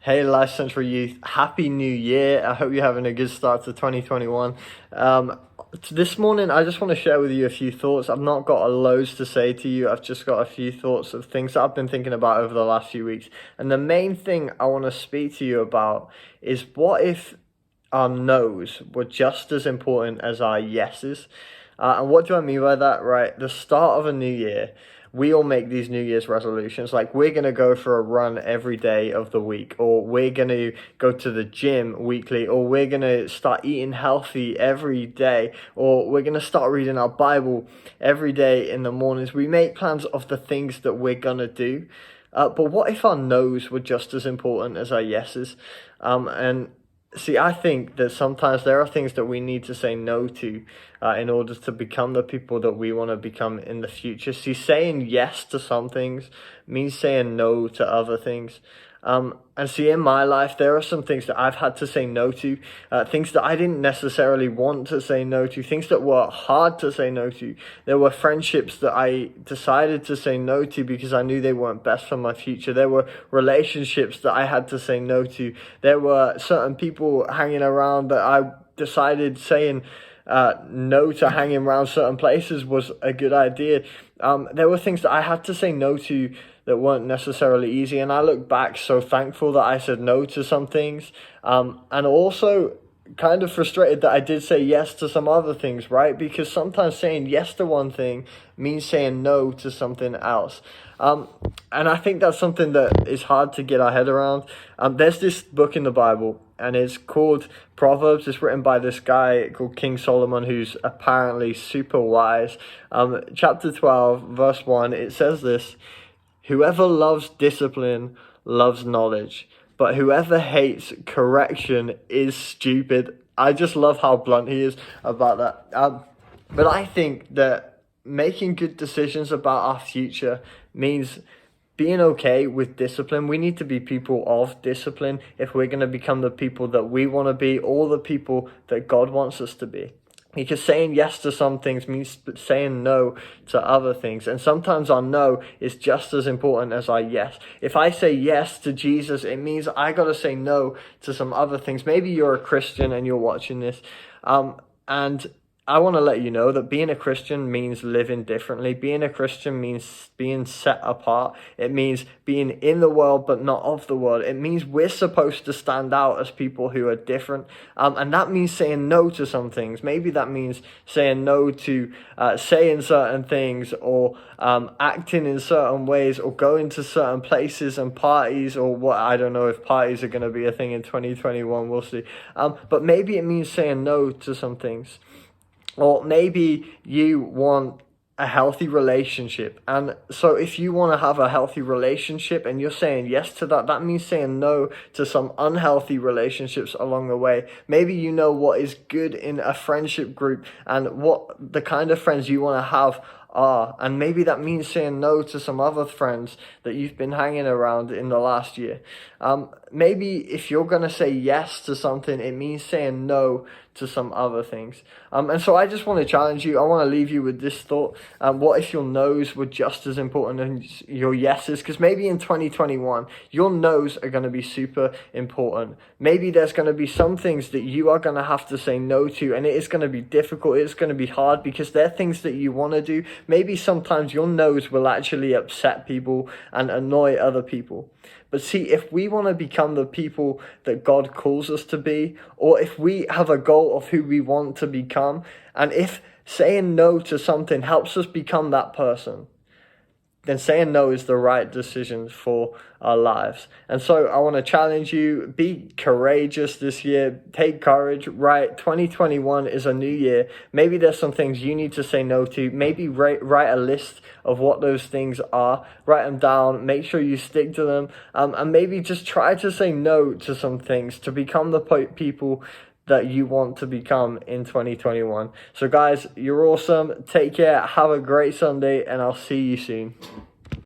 Hey, Life Central Youth, Happy New Year. I hope you're having a good start to 2021. This morning, I just want to share with you a few thoughts. I've not got loads to say to you. I've just got a few thoughts of things that I've been thinking about over the last few weeks. And the main thing I want to speak to you about is what if our no's were just as important as our yeses? And what do I mean by that? Right, the start of a new year, we all make these New Year's resolutions. Like, we're going to go for a run every day of the week, or we're going to go to the gym weekly, or we're going to start eating healthy every day, or we're going to start reading our Bible every day in the mornings. We make plans of the things that we're going to do. But what if our no's were just as important as our yeses? And see, I think that sometimes there are things that we need to say no to in order to become the people that we want to become in the future. See, saying yes to some things means saying no to other things. And see, in my life, there are some things that I've had to say no to, things that I didn't necessarily want to say no to, things that were hard to say no to. There were friendships that I decided to say no to because I knew they weren't best for my future. There were relationships that I had to say no to. There were certain people hanging around that I decided saying no to hanging around certain places was a good idea. There were things that I had to say no to that weren't necessarily easy, and I look back so thankful that I said no to some things, and also kind of frustrated that I did say yes to some other things, right? Because sometimes saying yes to one thing means saying no to something else. And I think that's something that is hard to get our head around. There's this book in the Bible, and it's called Proverbs. It's written by this guy called King Solomon, who's apparently super wise. Chapter 12, verse 1, it says this: "Whoever loves discipline loves knowledge, but whoever hates correction is stupid." I just love how blunt he is about that. But I think that making good decisions about our future means being okay with discipline. We need to be people of discipline if we're going to become the people that we want to be, or the people that God wants us to be. Because saying yes to some things means saying no to other things. And sometimes our no is just as important as our yes. If I say yes to Jesus, it means I got to say no to some other things. Maybe you're a Christian and you're watching this. And I want to let you know that being a Christian means living differently. Being a Christian means being set apart. It means being in the world but not of the world. It means we're supposed to stand out as people who are different. And that means saying no to some things. Maybe that means saying no to saying certain things, or acting in certain ways, or going to certain places and parties, or what. I don't know if parties are going to be a thing in 2021. We'll see. But maybe it means saying no to some things. Or maybe you want a healthy relationship. And so if you want to have a healthy relationship and you're saying yes to that, that means saying no to some unhealthy relationships along the way. Maybe you know what is good in a friendship group and what the kind of friends you want to have are. And maybe that means saying no to some other friends that you've been hanging around in the last year. Maybe if you're going to say yes to something, it means saying no to some other things. And so I just want to challenge you. I want to leave you with this thought. What if your no's were just as important as your yeses? Because maybe in 2021, your no's are going to be super important. Maybe there's going to be some things that you are going to have to say no to, and it is going to be difficult. It's going to be hard because they're things that you want to do. Maybe sometimes your no's will actually upset people and annoy other people. But see, if we want to become the people that God calls us to be, or if we have a goal of who we want to become, and if saying no to something helps us become that person, then saying no is the right decision for our lives. And so I want to challenge you, be courageous this year, take courage, right? 2021 is a new year. Maybe there's some things you need to say no to. Maybe write a list of what those things are, write them down, make sure you stick to them, and maybe just try to say no to some things to become the people that you want to become in 2021. So guys, you're awesome. Take care. Have a great Sunday, and I'll see you soon.